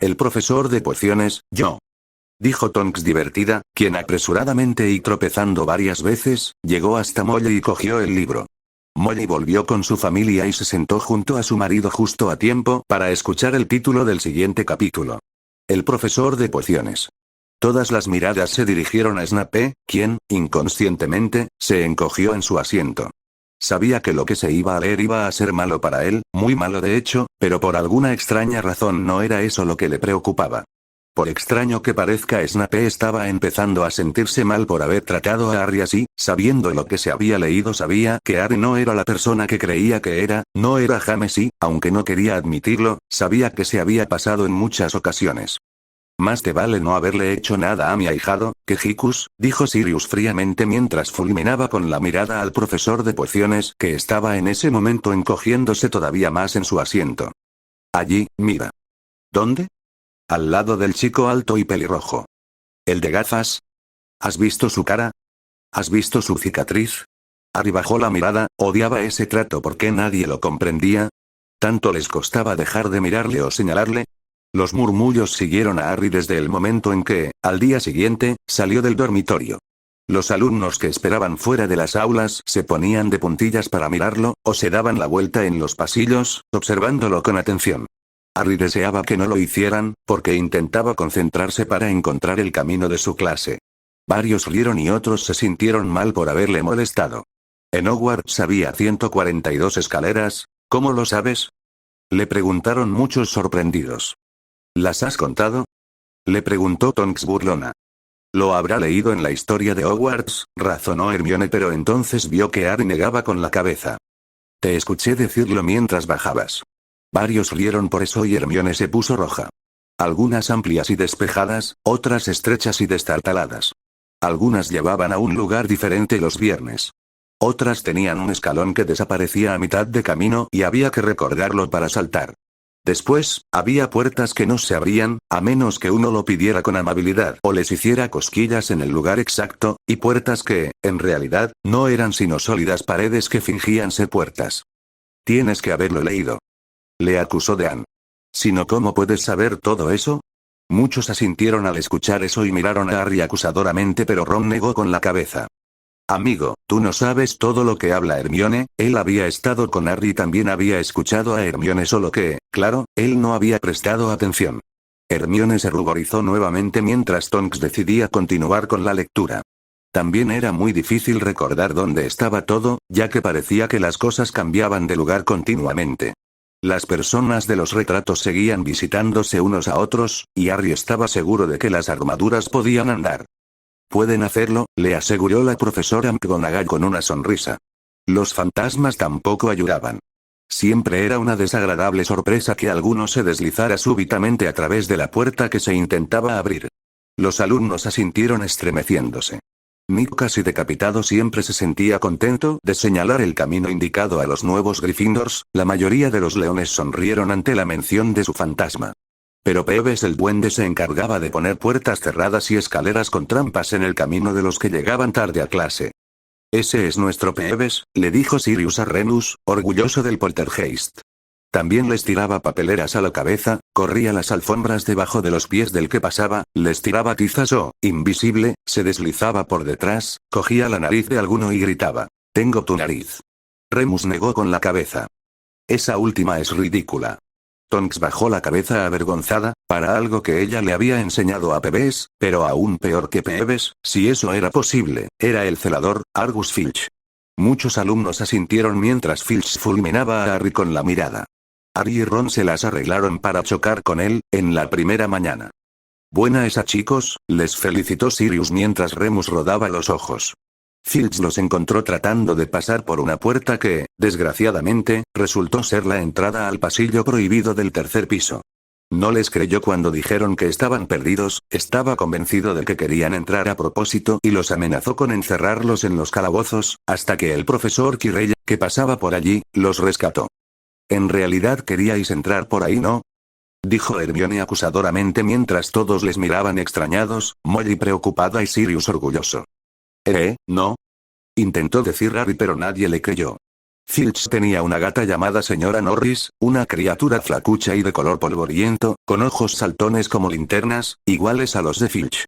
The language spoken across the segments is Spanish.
El profesor de pociones, yo. Dijo Tonks divertida, quien apresuradamente y tropezando varias veces, llegó hasta Molly y cogió el libro. Molly volvió con su familia y se sentó junto a su marido justo a tiempo para escuchar el título del siguiente capítulo. El profesor de pociones. Todas las miradas se dirigieron a Snape, quien, inconscientemente, se encogió en su asiento. Sabía que lo que se iba a leer iba a ser malo para él, muy malo de hecho, pero por alguna extraña razón no era eso lo que le preocupaba. Por extraño que parezca, Snape estaba empezando a sentirse mal por haber tratado a Harry así, sabiendo lo que se había leído. Sabía que Harry no era la persona que creía que era, no era James y, aunque no quería admitirlo, sabía que se había pasado en muchas ocasiones. Más te vale no haberle hecho nada a mi ahijado, que Jicus, dijo Sirius fríamente mientras fulminaba con la mirada al profesor de pociones que estaba en ese momento encogiéndose todavía más en su asiento. Allí, mira. ¿Dónde? Al lado del chico alto y pelirrojo. ¿El de gafas? ¿Has visto su cara? ¿Has visto su cicatriz? Harry bajó la mirada, odiaba ese trato porque nadie lo comprendía. ¿Tanto les costaba dejar de mirarle o señalarle? Los murmullos siguieron a Harry desde el momento en que, al día siguiente, salió del dormitorio. Los alumnos que esperaban fuera de las aulas se ponían de puntillas para mirarlo, o se daban la vuelta en los pasillos, observándolo con atención. Harry deseaba que no lo hicieran, porque intentaba concentrarse para encontrar el camino de su clase. Varios rieron y otros se sintieron mal por haberle molestado. En Hogwarts había 142 escaleras, ¿cómo lo sabes? Le preguntaron muchos sorprendidos. ¿Las has contado? Le preguntó Tonks burlona. Lo habrá leído en la historia de Hogwarts, razonó Hermione, pero entonces vio que Harry negaba con la cabeza. Te escuché decirlo mientras bajabas. Varios rieron por eso y Hermione se puso roja. Algunas amplias y despejadas, otras estrechas y destartaladas. Algunas llevaban a un lugar diferente los viernes. Otras tenían un escalón que desaparecía a mitad de camino y había que recordarlo para saltar. Después, había puertas que no se abrían, a menos que uno lo pidiera con amabilidad o les hiciera cosquillas en el lugar exacto, y puertas que, en realidad, no eran sino sólidas paredes que fingían ser puertas. Tienes que haberlo leído. Le acusó Dean. Si no, ¿cómo puedes saber todo eso? Muchos asintieron al escuchar eso y miraron a Harry acusadoramente, pero Ron negó con la cabeza. Amigo, tú no sabes todo lo que habla Hermione. Él había estado con Harry y también había escuchado a Hermione, solo que, claro, él no había prestado atención. Hermione se ruborizó nuevamente mientras Tonks decidía continuar con la lectura. También era muy difícil recordar dónde estaba todo, ya que parecía que las cosas cambiaban de lugar continuamente. Las personas de los retratos seguían visitándose unos a otros, y Harry estaba seguro de que las armaduras podían andar. Pueden hacerlo, le aseguró la profesora McGonagall con una sonrisa. Los fantasmas tampoco ayudaban. Siempre era una desagradable sorpresa que alguno se deslizara súbitamente a través de la puerta que se intentaba abrir. Los alumnos asintieron estremeciéndose. Nick, casi decapitado, siempre se sentía contento de señalar el camino indicado a los nuevos Gryffindors. La mayoría de los leones sonrieron ante la mención de su fantasma. Pero Peeves el duende se encargaba de poner puertas cerradas y escaleras con trampas en el camino de los que llegaban tarde a clase. Ese es nuestro Peeves, le dijo Sirius a Remus, orgulloso del poltergeist. También les tiraba papeleras a la cabeza, corría las alfombras debajo de los pies del que pasaba, les tiraba tizas o, invisible, se deslizaba por detrás, cogía la nariz de alguno y gritaba, «Tengo tu nariz». Remus negó con la cabeza. Esa última es ridícula. Tonks bajó la cabeza avergonzada, para algo que ella le había enseñado a Peeves, pero aún peor que Peeves, si eso era posible, era el celador, Argus Filch. Muchos alumnos asintieron mientras Filch fulminaba a Harry con la mirada. Harry y Ron se las arreglaron para chocar con él, en la primera mañana. Buena esa, chicos, les felicitó Sirius mientras Remus rodaba los ojos. Filch los encontró tratando de pasar por una puerta que, desgraciadamente, resultó ser la entrada al pasillo prohibido del tercer piso. No les creyó cuando dijeron que estaban perdidos, estaba convencido de que querían entrar a propósito y los amenazó con encerrarlos en los calabozos, hasta que el profesor Quirrell, que pasaba por allí, los rescató. ¿En realidad queríais entrar por ahí, no?, dijo Hermione acusadoramente mientras todos les miraban extrañados, Molly preocupada y Sirius orgulloso. No, intentó decir Harry, pero nadie le creyó. Filch tenía una gata llamada señora Norris, una criatura flacucha y de color polvoriento, con ojos saltones como linternas, iguales a los de Filch.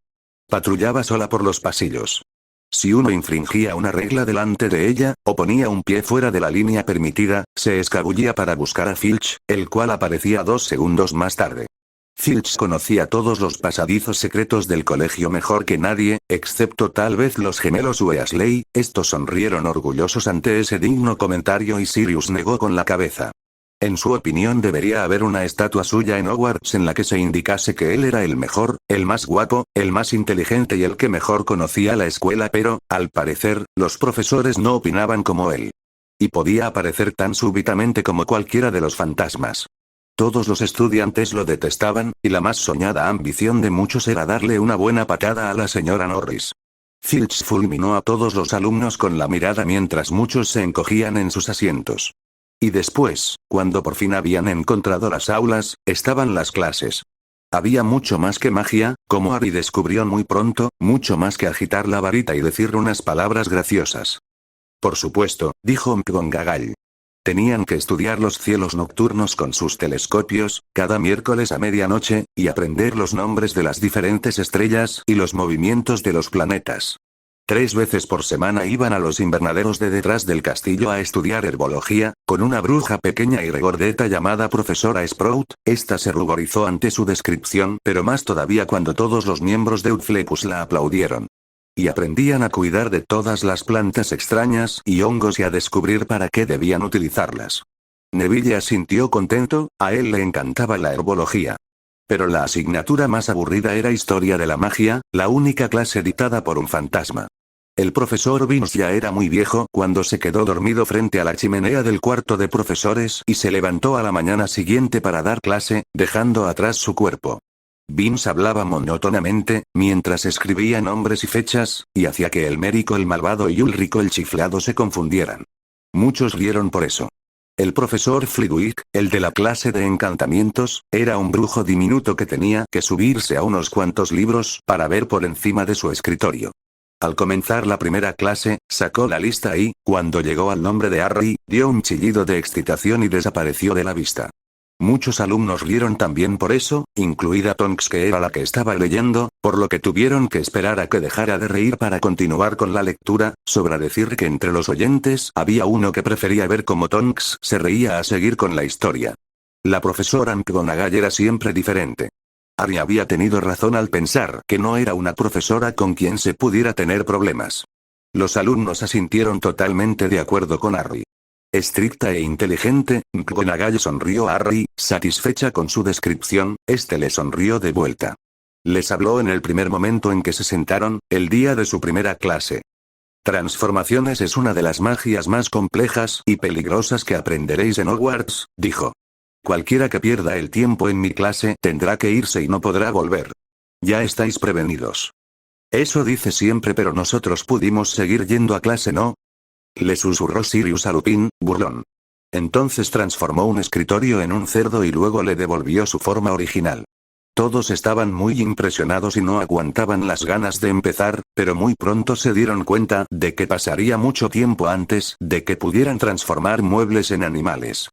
Patrullaba sola por los pasillos. Si uno infringía una regla delante de ella, o ponía un pie fuera de la línea permitida, se escabullía para buscar a Filch, el cual aparecía 2 segundos más tarde. Filch conocía todos los pasadizos secretos del colegio mejor que nadie, excepto tal vez los gemelos Weasley. Estos sonrieron orgullosos ante ese digno comentario y Sirius negó con la cabeza. En su opinión debería haber una estatua suya en Hogwarts en la que se indicase que él era el mejor, el más guapo, el más inteligente y el que mejor conocía la escuela, pero, al parecer, los profesores no opinaban como él. Y podía aparecer tan súbitamente como cualquiera de los fantasmas. Todos los estudiantes lo detestaban, y la más soñada ambición de muchos era darle una buena patada a la señora Norris. Filch fulminó a todos los alumnos con la mirada mientras muchos se encogían en sus asientos. Y después, cuando por fin habían encontrado las aulas, estaban las clases. Había mucho más que magia, como Harry descubrió muy pronto, mucho más que agitar la varita y decir unas palabras graciosas. Por supuesto, dijo McGonagall. Tenían que estudiar los cielos nocturnos con sus telescopios, cada miércoles a medianoche, y aprender los nombres de las diferentes estrellas y los movimientos de los planetas. 3 veces por semana iban a los invernaderos de detrás del castillo a estudiar herbología, con una bruja pequeña y regordeta llamada profesora Sprout. Esta se ruborizó ante su descripción, pero más todavía cuando todos los miembros de Outflecus la aplaudieron. Y aprendían a cuidar de todas las plantas extrañas y hongos y a descubrir para qué debían utilizarlas. Neville asintió contento, a él le encantaba la herbología. Pero la asignatura más aburrida era Historia de la Magia, la única clase dictada por un fantasma. El profesor Binns ya era muy viejo cuando se quedó dormido frente a la chimenea del cuarto de profesores y se levantó a la mañana siguiente para dar clase, dejando atrás su cuerpo. Binns hablaba monótonamente, mientras escribía nombres y fechas, y hacía que el médico el malvado y Ulrico el chiflado se confundieran. Muchos rieron por eso. El profesor Flitwick, el de la clase de encantamientos, era un brujo diminuto que tenía que subirse a unos cuantos libros para ver por encima de su escritorio. Al comenzar la primera clase, sacó la lista y, cuando llegó al nombre de Harry, dio un chillido de excitación y desapareció de la vista. Muchos alumnos rieron también por eso, incluida Tonks que era la que estaba leyendo, por lo que tuvieron que esperar a que dejara de reír para continuar con la lectura. Sobra decir que entre los oyentes había uno que prefería ver cómo Tonks se reía a seguir con la historia. La profesora McGonagall era siempre diferente. Harry había tenido razón al pensar que no era una profesora con quien se pudiera tener problemas. Los alumnos asintieron totalmente de acuerdo con Harry. Estricta e inteligente, McGonagall sonrió a Harry, satisfecha con su descripción. Este le sonrió de vuelta. Les habló en el primer momento en que se sentaron, el día de su primera clase. Transformaciones es una de las magias más complejas y peligrosas que aprenderéis en Hogwarts, dijo. Cualquiera que pierda el tiempo en mi clase tendrá que irse y no podrá volver. Ya estáis prevenidos. Eso dice siempre, pero nosotros pudimos seguir yendo a clase, ¿no? Le susurró Sirius a Lupin, burlón. Entonces transformó un escritorio en un cerdo y luego le devolvió su forma original. Todos estaban muy impresionados y no aguantaban las ganas de empezar, pero muy pronto se dieron cuenta de que pasaría mucho tiempo antes de que pudieran transformar muebles en animales.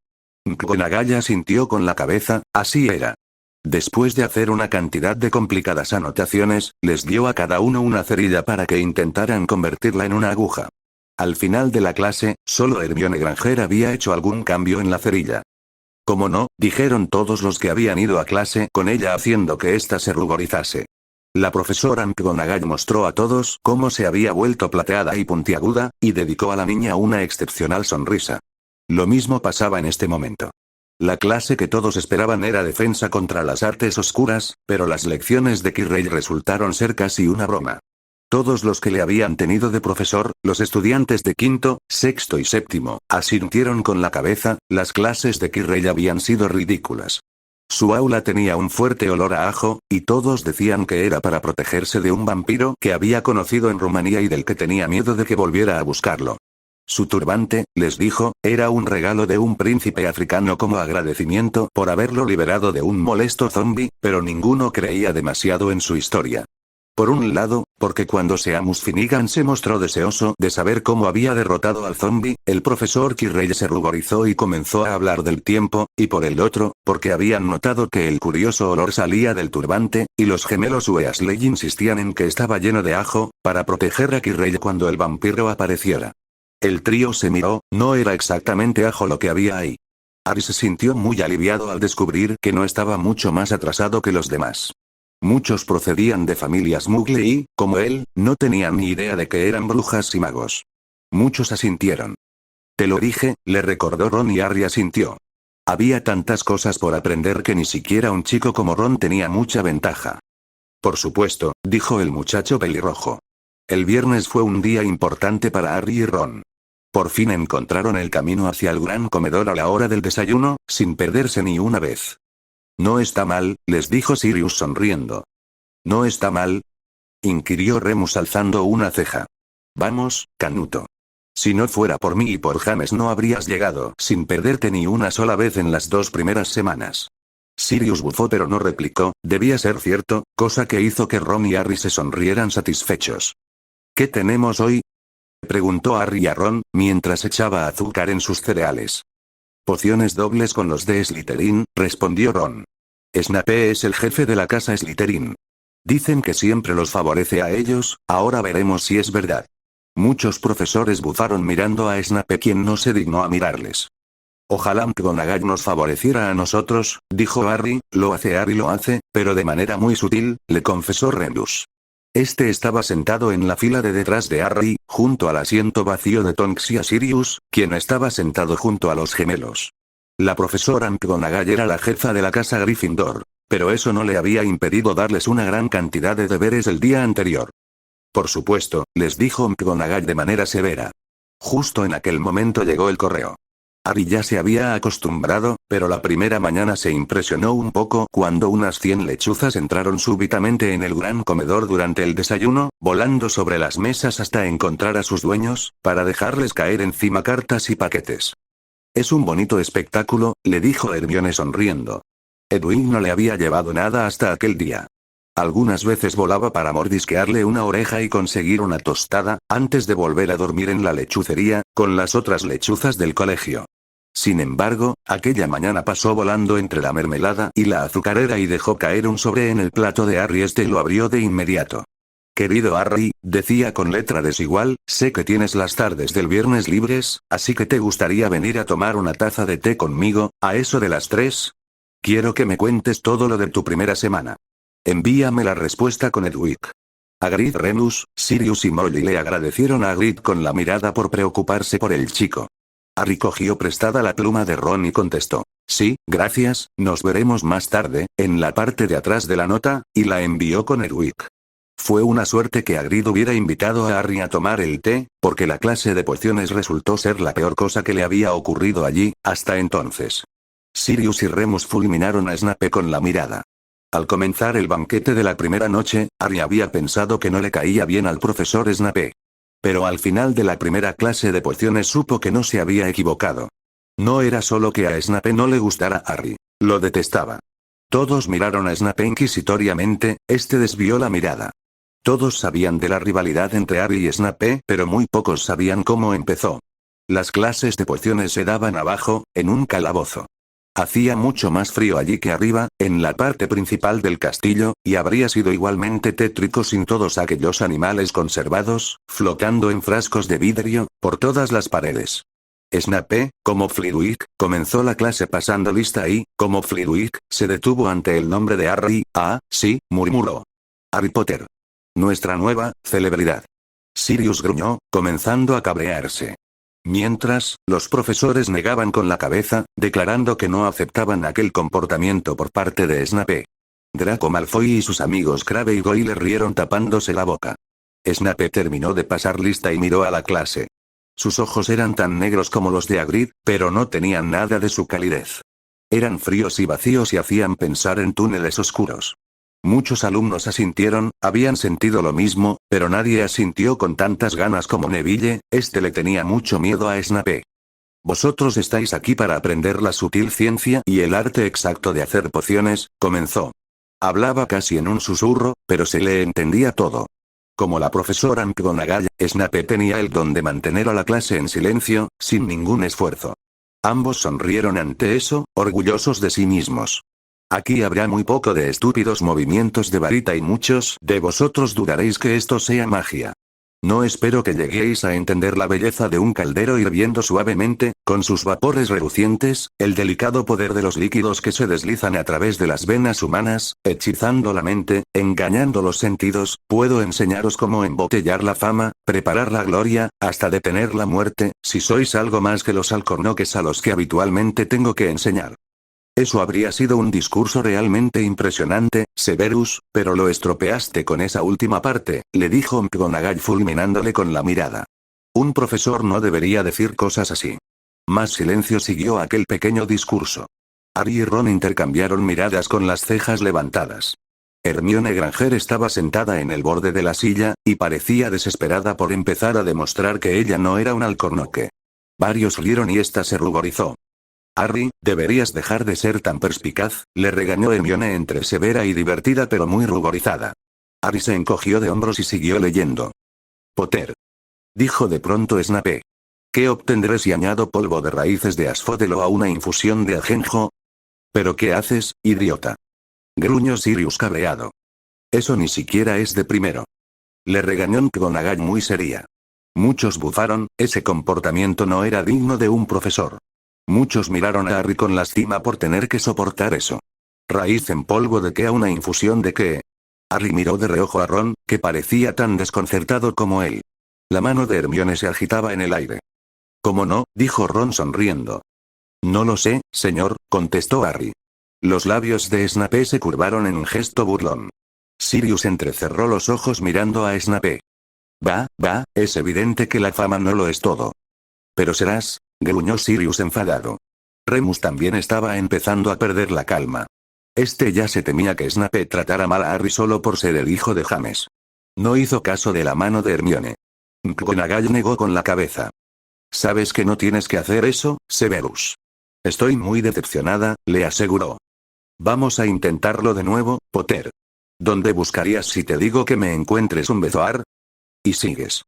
McGonagall asintió con la cabeza, así era. Después de hacer una cantidad de complicadas anotaciones, les dio a cada uno una cerilla para que intentaran convertirla en una aguja. Al final de la clase, solo Hermione Granger había hecho algún cambio en la cerilla. «¿Cómo no?», dijeron todos los que habían ido a clase con ella haciendo que ésta se ruborizase. La profesora McGonagall mostró a todos cómo se había vuelto plateada y puntiaguda, y dedicó a la niña una excepcional sonrisa. Lo mismo pasaba en este momento. La clase que todos esperaban era defensa contra las artes oscuras, pero las lecciones de Quirrell resultaron ser casi una broma. Todos los que le habían tenido de profesor, los estudiantes de quinto, sexto y séptimo, asintieron con la cabeza. Las clases de Quirrell habían sido ridículas. Su aula tenía un fuerte olor a ajo, y todos decían que era para protegerse de un vampiro que había conocido en Rumanía y del que tenía miedo de que volviera a buscarlo. Su turbante, les dijo, era un regalo de un príncipe africano como agradecimiento por haberlo liberado de un molesto zombi, pero ninguno creía demasiado en su historia. Por un lado, Porque cuando Seamus Finnegan se mostró deseoso de saber cómo había derrotado al zombie, el profesor Quirrell se ruborizó y comenzó a hablar del tiempo, y por el otro, porque habían notado que el curioso olor salía del turbante, y los gemelos Weasley insistían en que estaba lleno de ajo, para proteger a Quirrell cuando el vampiro apareciera. El trío se miró, no era exactamente ajo lo que había ahí. Harry se sintió muy aliviado al descubrir que no estaba mucho más atrasado que los demás. Muchos procedían de familias Muggle y, como él, no tenían ni idea de que eran brujas y magos. Muchos asintieron. Te lo dije, le recordó Ron y Harry asintió. Había tantas cosas por aprender que ni siquiera un chico como Ron tenía mucha ventaja. Por supuesto, dijo el muchacho pelirrojo. El viernes fue un día importante para Harry y Ron. Por fin encontraron el camino hacia el gran comedor a la hora del desayuno, sin perderse ni una vez. No está mal, les dijo Sirius sonriendo. ¿No está mal?, inquirió Remus alzando una ceja. Vamos, Canuto. Si no fuera por mí y por James no habrías llegado sin perderte ni una sola vez en las 2 primeras semanas. Sirius bufó pero no replicó, debía ser cierto, cosa que hizo que Ron y Harry se sonrieran satisfechos. ¿Qué tenemos hoy?, preguntó Harry a Ron, mientras echaba azúcar en sus cereales. Pociones dobles con los de Slytherin, respondió Ron. Snape es el jefe de la casa Slytherin. Dicen que siempre los favorece a ellos, ahora veremos si es verdad. Muchos profesores bufaron mirando a Snape, quien no se dignó a mirarles. Ojalá McGonagall nos favoreciera a nosotros, dijo Harry, Harry lo hace, pero de manera muy sutil, le confesó Remus. Este estaba sentado en la fila de detrás de Harry, junto al asiento vacío de Tonks y a Sirius, quien estaba sentado junto a los gemelos. La profesora McGonagall era la jefa de la casa Gryffindor, pero eso no le había impedido darles una gran cantidad de deberes el día anterior. Por supuesto, les dijo McGonagall de manera severa. Justo en aquel momento llegó el correo. Harry ya se había acostumbrado, pero la primera mañana se impresionó un poco cuando unas 100 lechuzas entraron súbitamente en el gran comedor durante el desayuno, volando sobre las mesas hasta encontrar a sus dueños, para dejarles caer encima cartas y paquetes. Es un bonito espectáculo, le dijo Hermione sonriendo. Edwin no le había llevado nada hasta aquel día. Algunas veces volaba para mordisquearle una oreja y conseguir una tostada, antes de volver a dormir en la lechucería, con las otras lechuzas del colegio. Sin embargo, aquella mañana pasó volando entre la mermelada y la azucarera y dejó caer un sobre en el plato de Harry. Este lo abrió de inmediato. Querido Harry, decía con letra desigual, sé que tienes las tardes del viernes libres, así que te gustaría venir a tomar una taza de té conmigo, a eso de las 3. Quiero que me cuentes todo lo de tu primera semana. Envíame la respuesta con Edwick. Hagrid, Remus, Sirius y Molly le agradecieron a Hagrid con la mirada por preocuparse por el chico. Harry cogió prestada la pluma de Ron y contestó. Sí, gracias, nos veremos más tarde, en la parte de atrás de la nota, y la envió con Edwick. Fue una suerte que Hagrid hubiera invitado a Harry a tomar el té, porque la clase de pociones resultó ser la peor cosa que le había ocurrido allí, hasta entonces. Sirius y Remus fulminaron a Snape con la mirada. Al comenzar el banquete de la primera noche, Harry había pensado que no le caía bien al profesor Snape. Pero al final de la primera clase de pociones supo que no se había equivocado. No era solo que a Snape no le gustara Harry. Lo detestaba. Todos miraron a Snape inquisitoriamente, este desvió la mirada. Todos sabían de la rivalidad entre Harry y Snape, pero muy pocos sabían cómo empezó. Las clases de pociones se daban abajo, en un calabozo. Hacía mucho más frío allí que arriba, en la parte principal del castillo, y habría sido igualmente tétrico sin todos aquellos animales conservados, flotando en frascos de vidrio, por todas las paredes. Snape, como Flitwick, comenzó la clase pasando lista y, como Flitwick, se detuvo ante el nombre de Harry. Ah, sí, murmuró. Harry Potter. Nuestra nueva celebridad. Sirius gruñó, comenzando a cabrearse. Mientras, los profesores negaban con la cabeza, declarando que no aceptaban aquel comportamiento por parte de Snape. Draco Malfoy y sus amigos Crabbe y Goyle rieron tapándose la boca. Snape terminó de pasar lista y miró a la clase. Sus ojos eran tan negros como los de Hagrid, pero no tenían nada de su calidez. Eran fríos y vacíos y hacían pensar en túneles oscuros. Muchos alumnos asintieron, habían sentido lo mismo, pero nadie asintió con tantas ganas como Neville, este le tenía mucho miedo a Snape. Vosotros estáis aquí para aprender la sutil ciencia y el arte exacto de hacer pociones, comenzó. Hablaba casi en un susurro, pero se le entendía todo. Como la profesora McGonagall, Snape tenía el don de mantener a la clase en silencio, sin ningún esfuerzo. Ambos sonrieron ante eso, orgullosos de sí mismos. Aquí habrá muy poco de estúpidos movimientos de varita y muchos de vosotros dudaréis que esto sea magia. No espero que lleguéis a entender la belleza de un caldero hirviendo suavemente, con sus vapores relucientes, el delicado poder de los líquidos que se deslizan a través de las venas humanas, hechizando la mente, engañando los sentidos. Puedo enseñaros cómo embotellar la fama, preparar la gloria, hasta detener la muerte, si sois algo más que los alcornoques a los que habitualmente tengo que enseñar. Eso habría sido un discurso realmente impresionante, Severus, pero lo estropeaste con esa última parte, le dijo McGonagall fulminándole con la mirada. Un profesor no debería decir cosas así. Más silencio siguió aquel pequeño discurso. Harry y Ron intercambiaron miradas con las cejas levantadas. Hermione Granger estaba sentada en el borde de la silla, y parecía desesperada por empezar a demostrar que ella no era un alcornoque. Varios rieron y ésta se ruborizó. Harry, deberías dejar de ser tan perspicaz, le regañó Hermione entre severa y divertida pero muy ruborizada. Harry se encogió de hombros y siguió leyendo. Potter. Dijo de pronto Snape. ¿Qué obtendré si añado polvo de raíces de asfódelo a una infusión de ajenjo? ¿Pero qué haces, idiota? Gruñó Sirius cabreado. Eso ni siquiera es de primero. Le regañó McGonagall muy seria. Muchos bufaron, ese comportamiento no era digno de un profesor. Muchos miraron a Harry con lástima por tener que soportar eso. ¿Raíz en polvo de qué a una infusión de qué? Harry miró de reojo a Ron, que parecía tan desconcertado como él. La mano de Hermione se agitaba en el aire. ¿Cómo no?, dijo Ron sonriendo. No lo sé, señor, contestó Harry. Los labios de Snape se curvaron en un gesto burlón. Sirius entrecerró los ojos mirando a Snape. Va, es evidente que la fama no lo es todo. Pero serás, gruñó Sirius enfadado. Remus también estaba empezando a perder la calma. Este ya se temía que Snape tratara mal a Harry solo por ser el hijo de James. No hizo caso de la mano de Hermione. McGonagall negó con la cabeza. Sabes que no tienes que hacer eso, Severus. Estoy muy decepcionada, le aseguró. Vamos a intentarlo de nuevo, Potter. ¿Dónde buscarías si te digo que me encuentres un bezoar? Y sigues.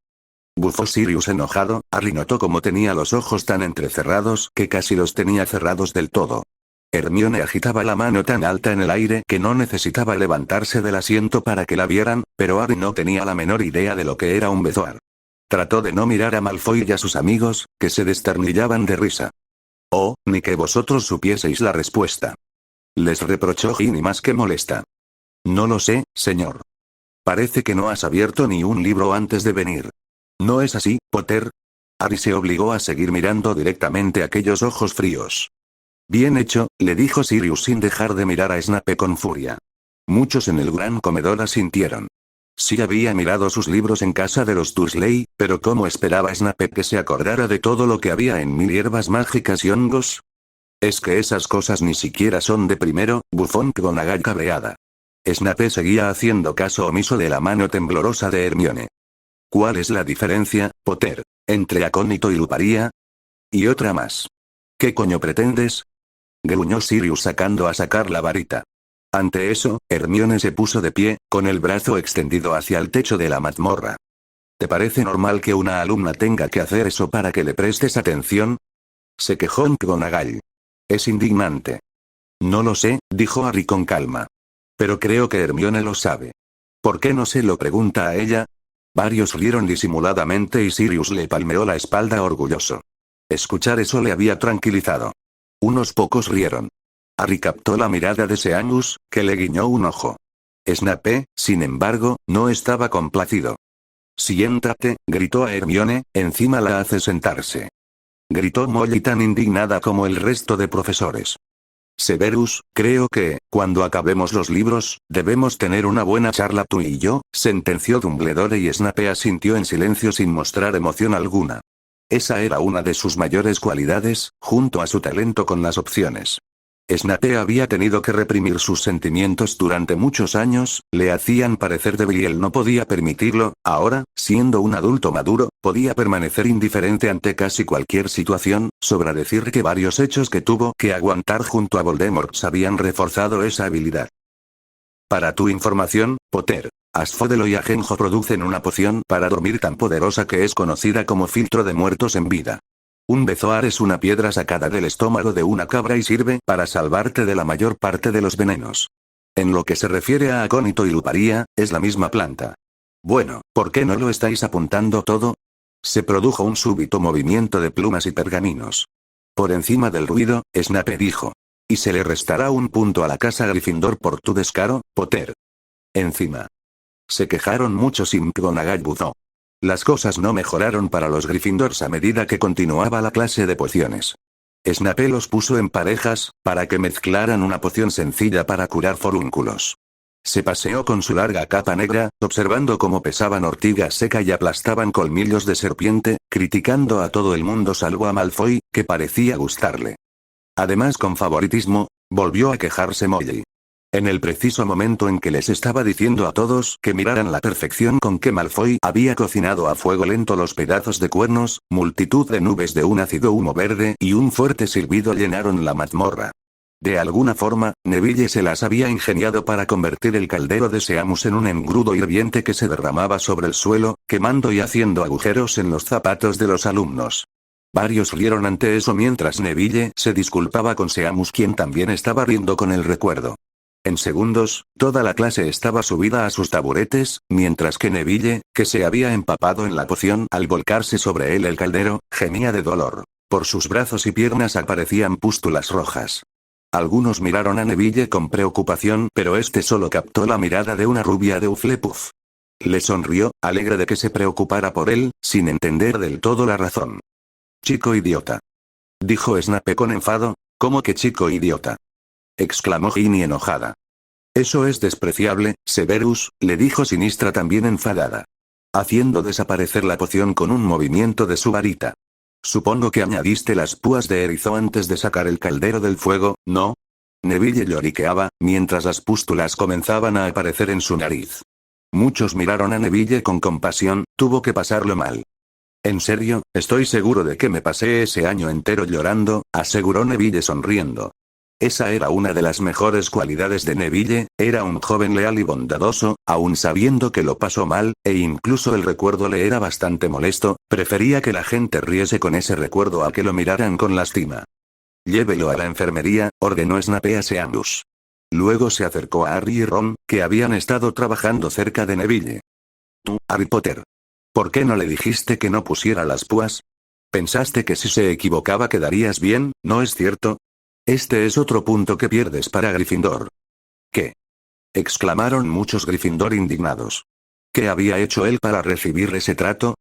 Bufó Sirius enojado. Harry notó cómo tenía los ojos tan entrecerrados que casi los tenía cerrados del todo. Hermione agitaba la mano tan alta en el aire que no necesitaba levantarse del asiento para que la vieran, pero Harry no tenía la menor idea de lo que era un bezoar. Trató de no mirar a Malfoy y a sus amigos, que se desternillaban de risa. Oh, ni que vosotros supieseis la respuesta. Les reprochó Ginny más que molesta. No lo sé, señor. Parece que no has abierto ni un libro antes de venir. ¿No es así, Potter? Harry se obligó a seguir mirando directamente aquellos ojos fríos. Bien hecho, le dijo Sirius sin dejar de mirar a Snape con furia. Muchos en el gran comedor asintieron. Sí había mirado sus libros en casa de los Dursley, pero ¿cómo esperaba Snape que se acordara de todo lo que había en 1000 hierbas mágicas y hongos? Es que esas cosas ni siquiera son de primero, bufó McGonagall cabreada. Snape seguía haciendo caso omiso de la mano temblorosa de Hermione. ¿Cuál es la diferencia, Potter, entre acónito y luparía? Y otra más. ¿Qué coño pretendes? Gruñó Sirius sacando a sacar la varita. Ante eso, Hermione se puso de pie, con el brazo extendido hacia el techo de la mazmorra. ¿Te parece normal que una alumna tenga que hacer eso para que le prestes atención? Se quejó McGonagall. Es indignante. No lo sé, dijo Harry con calma. Pero creo que Hermione lo sabe. ¿Por qué no se lo pregunta a ella? Varios rieron disimuladamente y Sirius le palmeó la espalda orgulloso. Escuchar eso le había tranquilizado. Unos pocos rieron. Harry captó la mirada de Seamus, que le guiñó un ojo. Snape, sin embargo, no estaba complacido. Siéntate, gritó a Hermione, encima la hace sentarse. Gritó Molly tan indignada como el resto de profesores. Severus, creo que, cuando acabemos los libros, debemos tener una buena charla tú y yo, sentenció Dumbledore y Snape asintió en silencio sin mostrar emoción alguna. Esa era una de sus mayores cualidades, junto a su talento con las opciones. Snape había tenido que reprimir sus sentimientos durante muchos años, le hacían parecer débil y él no podía permitirlo. Ahora, siendo un adulto maduro, podía permanecer indiferente ante casi cualquier situación. Sobra decir que varios hechos que tuvo que aguantar junto a Voldemort habían reforzado esa habilidad. Para tu información, Potter, Asphodelo y ajenjo producen una poción para dormir tan poderosa que es conocida como filtro de muertos en vida. Un bezoar es una piedra sacada del estómago de una cabra y sirve para salvarte de la mayor parte de los venenos. En lo que se refiere a acónito y luparía, es la misma planta. Bueno, ¿por qué no lo estáis apuntando todo? Se produjo un súbito movimiento de plumas y pergaminos. Por encima del ruido, Snape dijo. Y se le restará un punto a la casa Gryffindor por tu descaro, Potter. Encima. Se quejaron muchos y McGonagall buzó. Las cosas no mejoraron para los Gryffindors a medida que continuaba la clase de pociones. Snape los puso en parejas, para que mezclaran una poción sencilla para curar forúnculos. Se paseó con su larga capa negra, observando cómo pesaban ortiga seca y aplastaban colmillos de serpiente, criticando a todo el mundo salvo a Malfoy, que parecía gustarle. Además, con favoritismo, volvió a quejarse Molly. En el preciso momento en que les estaba diciendo a todos que miraran la perfección con que Malfoy había cocinado a fuego lento los pedazos de cuernos, multitud de nubes de un ácido humo verde y un fuerte silbido llenaron la mazmorra. De alguna forma, Neville se las había ingeniado para convertir el caldero de Seamus en un engrudo hirviente que se derramaba sobre el suelo, quemando y haciendo agujeros en los zapatos de los alumnos. Varios rieron ante eso mientras Neville se disculpaba con Seamus, quien también estaba riendo con el recuerdo. En segundos, toda la clase estaba subida a sus taburetes, mientras que Neville, que se había empapado en la poción al volcarse sobre él el caldero, gemía de dolor. Por sus brazos y piernas aparecían pústulas rojas. Algunos miraron a Neville con preocupación, pero este solo captó la mirada de una rubia de Hufflepuff. Le sonrió, alegre de que se preocupara por él, sin entender del todo la razón. «Chico idiota», dijo Snape con enfado. «¿Cómo que chico idiota?», exclamó Ginny enojada. «Eso es despreciable, Severus», le dijo Sinistra también enfadada. Haciendo desaparecer la poción con un movimiento de su varita. «Supongo que añadiste las púas de erizo antes de sacar el caldero del fuego, ¿no?». Neville lloriqueaba, mientras las pústulas comenzaban a aparecer en su nariz. Muchos miraron a Neville con compasión, tuvo que pasarlo mal. «En serio, estoy seguro de que me pasé ese año entero llorando», aseguró Neville sonriendo. Esa era una de las mejores cualidades de Neville, era un joven leal y bondadoso, aun sabiendo que lo pasó mal, e incluso el recuerdo le era bastante molesto, prefería que la gente riese con ese recuerdo a que lo miraran con lástima. «Llévelo a la enfermería», ordenó Snape a Seamus. Luego se acercó a Harry y Ron, que habían estado trabajando cerca de Neville. «Tú, Harry Potter. ¿Por qué no le dijiste que no pusiera las púas? Pensaste que si se equivocaba quedarías bien, ¿no es cierto? Este es otro punto que pierdes para Gryffindor». «¿Qué?», exclamaron muchos Gryffindor indignados. «¿Qué había hecho él para recibir ese trato?».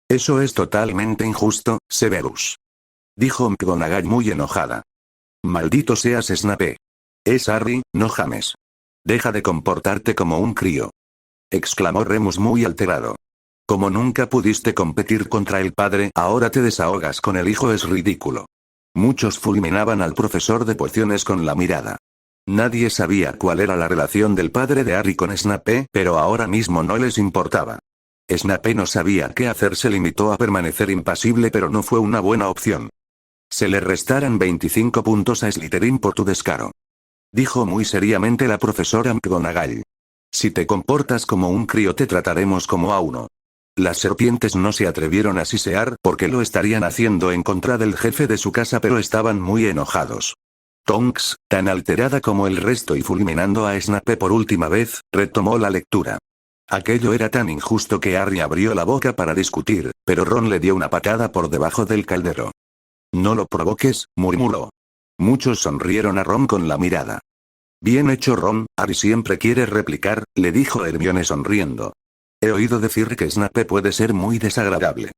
«Eso es totalmente injusto, Severus», dijo McGonagall muy enojada. «Maldito seas, Snape. Es Harry, no James. Deja de comportarte como un crío», exclamó Remus muy alterado. «Como nunca pudiste competir contra el padre, ahora te desahogas con el hijo, es ridículo». Muchos fulminaban al profesor de pociones con la mirada. Nadie sabía cuál era la relación del padre de Harry con Snape, pero ahora mismo no les importaba. Snape no sabía qué hacer, se limitó a permanecer impasible, pero no fue una buena opción. «Se le restarán 25 puntos a Slytherin por tu descaro», dijo muy seriamente la profesora McGonagall. «Si te comportas como un crío te trataremos como a uno». Las serpientes no se atrevieron a sisear porque lo estarían haciendo en contra del jefe de su casa, pero estaban muy enojados. Tonks, tan alterada como el resto y fulminando a Snape por última vez, retomó la lectura. Aquello era tan injusto que Harry abrió la boca para discutir, pero Ron le dio una patada por debajo del caldero. «No lo provoques», murmuró. Muchos sonrieron a Ron con la mirada. «Bien hecho, Ron, Harry siempre quiere replicar», le dijo Hermione sonriendo. «He oído decir que Snape puede ser muy desagradable».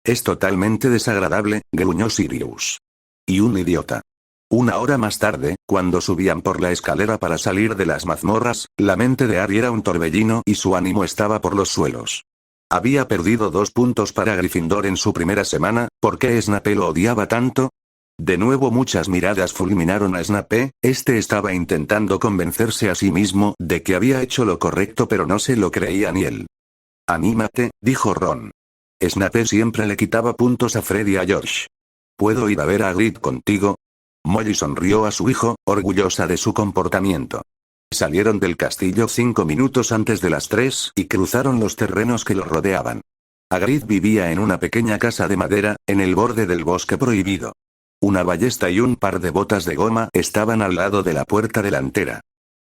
«Es totalmente desagradable», gruñó Sirius. «Y un idiota». Una hora más tarde, cuando subían por la escalera para salir de las mazmorras, la mente de Harry era un torbellino y su ánimo estaba por los suelos. Había perdido 2 puntos para Gryffindor en su primera semana. ¿Por qué Snape lo odiaba tanto? De nuevo muchas miradas fulminaron a Snape, este estaba intentando convencerse a sí mismo de que había hecho lo correcto, pero no se lo creía ni él. «Anímate», dijo Ron. Snape siempre le quitaba puntos a Fred y a George. «¿Puedo ir a ver a Hagrid contigo?». Molly sonrió a su hijo, orgullosa de su comportamiento. Salieron del castillo 5 minutos antes de las 3 y cruzaron los terrenos que lo rodeaban. Hagrid vivía en una pequeña casa de madera, en el borde del bosque prohibido. Una ballesta y un par de botas de goma estaban al lado de la puerta delantera.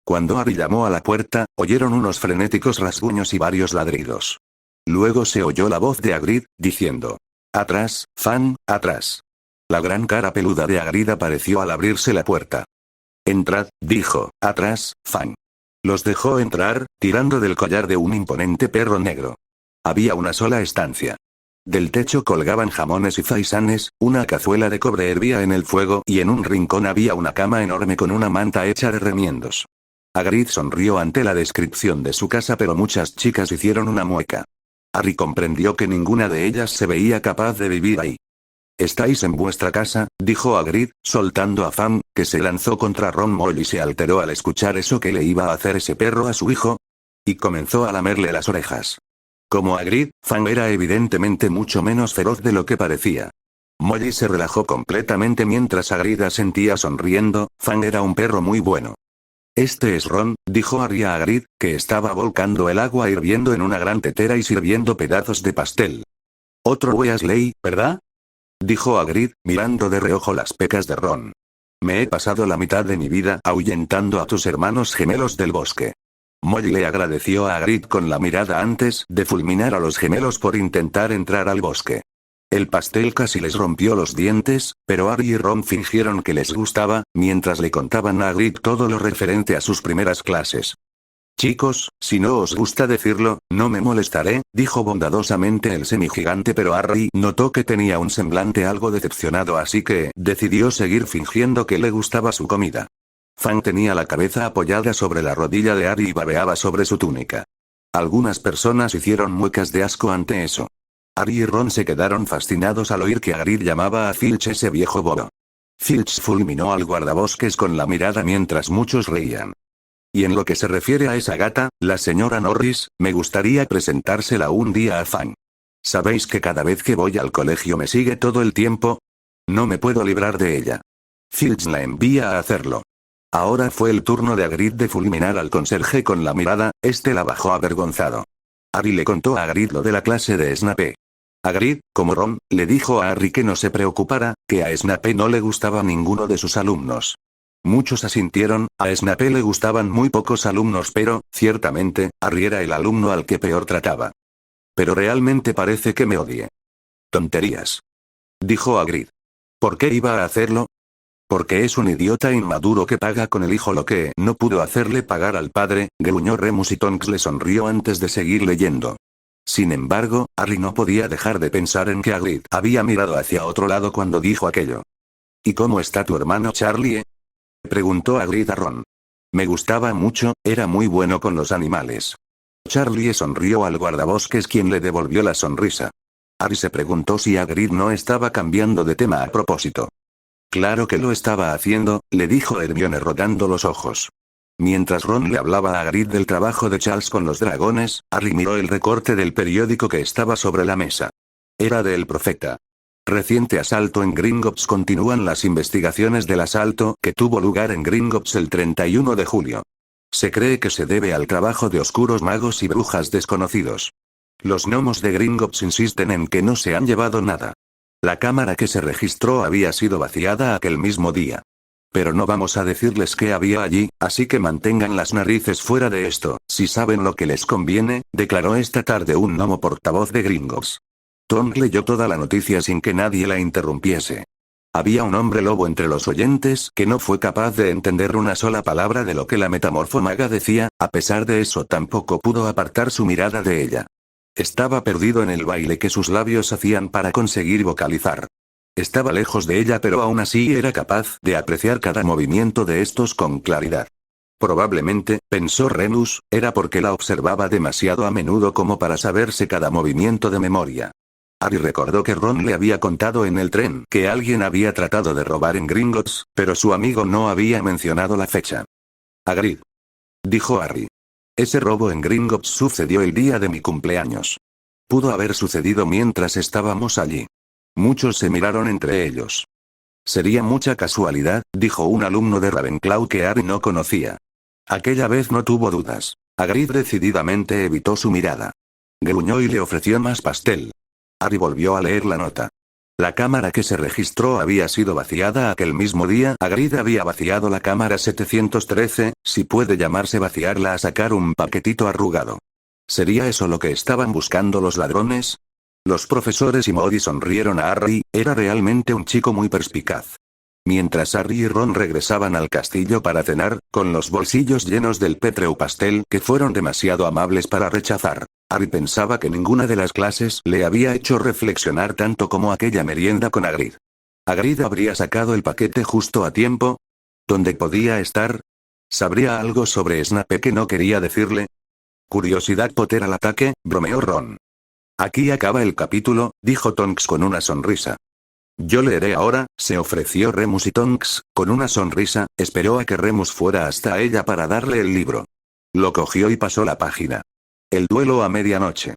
Cuando Harry llamó a la puerta, oyeron unos frenéticos rasguños y varios ladridos. Luego se oyó la voz de Hagrid, diciendo: «Atrás, Fang, atrás». La gran cara peluda de Hagrid apareció al abrirse la puerta. «Entrad», dijo, «atrás, Fang». Los dejó entrar, tirando del collar de un imponente perro negro. Había una sola estancia. Del techo colgaban jamones y faisanes, una cazuela de cobre hervía en el fuego y en un rincón había una cama enorme con una manta hecha de remiendos. Hagrid sonrió ante la descripción de su casa, pero muchas chicas hicieron una mueca. Harry comprendió que ninguna de ellas se veía capaz de vivir ahí. «¿Estáis en vuestra casa?», dijo Hagrid, soltando a Fang, que se lanzó contra Ron Moll y se alteró al escuchar eso que le iba a hacer ese perro a su hijo. Y comenzó a lamerle las orejas. Como Hagrid, Fang era evidentemente mucho menos feroz de lo que parecía. Molly se relajó completamente mientras Hagrid asentía sonriendo. Fang era un perro muy bueno. «Este es Ron», dijo Harry a Hagrid, que estaba volcando el agua hirviendo en una gran tetera y sirviendo pedazos de pastel. «Otro Weasley, ¿verdad?», dijo Hagrid, mirando de reojo las pecas de Ron. «Me he pasado la mitad de mi vida ahuyentando a tus hermanos gemelos del bosque». Molly le agradeció a Hagrid con la mirada antes de fulminar a los gemelos por intentar entrar al bosque. El pastel casi les rompió los dientes, pero Harry y Ron fingieron que les gustaba, mientras le contaban a Hagrid todo lo referente a sus primeras clases. «Chicos, si no os gusta decirlo, no me molestaré», dijo bondadosamente el semigigante, pero Harry notó que tenía un semblante algo decepcionado, así que decidió seguir fingiendo que le gustaba su comida. Fang tenía la cabeza apoyada sobre la rodilla de Harry y babeaba sobre su túnica. Algunas personas hicieron muecas de asco ante eso. Harry y Ron se quedaron fascinados al oír que Hagrid llamaba a Filch ese viejo bobo. Filch fulminó al guardabosques con la mirada mientras muchos reían. «Y en lo que se refiere a esa gata, la señora Norris, me gustaría presentársela un día a Fang. ¿Sabéis que cada vez que voy al colegio me sigue todo el tiempo? No me puedo librar de ella. Filch la envía a hacerlo». Ahora fue el turno de Hagrid de fulminar al conserje con la mirada. Este la bajó avergonzado. Harry le contó a Hagrid lo de la clase de Snape. Hagrid, como Ron, le dijo a Harry que no se preocupara, que a Snape no le gustaba ninguno de sus alumnos. Muchos asintieron. A Snape le gustaban muy pocos alumnos, pero, ciertamente, Harry era el alumno al que peor trataba. «Pero realmente parece que me odie». «Tonterías», dijo Hagrid. «¿Por qué iba a hacerlo?». «Porque es un idiota inmaduro que paga con el hijo lo que no pudo hacerle pagar al padre», gruñó Remus y Tonks le sonrió antes de seguir leyendo. Sin embargo, Harry no podía dejar de pensar en que Hagrid había mirado hacia otro lado cuando dijo aquello. «¿Y cómo está tu hermano Charlie?», preguntó Hagrid a Ron. «Me gustaba mucho, era muy bueno con los animales». Charlie sonrió al guardabosques, quien le devolvió la sonrisa. Harry se preguntó si Hagrid no estaba cambiando de tema a propósito. «Claro que lo estaba haciendo», le dijo Hermione rotando los ojos. Mientras Ron le hablaba a Hagrid del trabajo de Charles con los dragones, Harry miró el recorte del periódico que estaba sobre la mesa. Era de El Profeta. Reciente asalto en Gringotts. Continúan las investigaciones del asalto que tuvo lugar en Gringotts el 31 de julio. Se cree que se debe al trabajo de oscuros magos y brujas desconocidos. Los gnomos de Gringotts insisten en que no se han llevado nada. La cámara que se registró había sido vaciada aquel mismo día. Pero no vamos a decirles qué había allí, así que mantengan las narices fuera de esto, si saben lo que les conviene, declaró esta tarde un gnomo portavoz de Gringotts. Tom leyó toda la noticia sin que nadie la interrumpiese. Había un hombre lobo entre los oyentes que no fue capaz de entender una sola palabra de lo que la metamorfomaga decía. A pesar de eso tampoco pudo apartar su mirada de ella. Estaba perdido en el baile que sus labios hacían para conseguir vocalizar. Estaba lejos de ella, pero aún así era capaz de apreciar cada movimiento de estos con claridad. Probablemente, pensó Remus, era porque la observaba demasiado a menudo como para saberse cada movimiento de memoria. Harry recordó que Ron le había contado en el tren que alguien había tratado de robar en Gringotts, pero su amigo no había mencionado la fecha. «Hagrid», dijo Harry. «Ese robo en Gringotts sucedió el día de mi cumpleaños. Pudo haber sucedido mientras estábamos allí». Muchos se miraron entre ellos. «Sería mucha casualidad», dijo un alumno de Ravenclaw que Harry no conocía. Aquella vez no tuvo dudas. Hagrid decididamente evitó su mirada. Gruñó y le ofreció más pastel. Harry volvió a leer la nota. La cámara que se registró había sido vaciada aquel mismo día. Hagrid había vaciado la cámara 713, si puede llamarse vaciarla a sacar un paquetito arrugado. ¿Sería eso lo que estaban buscando los ladrones? Los profesores y Moody sonrieron a Harry, era realmente un chico muy perspicaz. Mientras Harry y Ron regresaban al castillo para cenar, con los bolsillos llenos del pétreo pastel que fueron demasiado amables para rechazar, Harry pensaba que ninguna de las clases le había hecho reflexionar tanto como aquella merienda con Hagrid. ¿Hagrid habría sacado el paquete justo a tiempo? ¿Dónde podía estar? ¿Sabría algo sobre Snape que no quería decirle? Curiosidad Potter al ataque, bromeó Ron. Aquí acaba el capítulo, dijo Tonks con una sonrisa. Yo leeré ahora, se ofreció Remus y Tonks, con una sonrisa, esperó a que Remus fuera hasta ella para darle el libro. Lo cogió y pasó la página. El duelo a medianoche.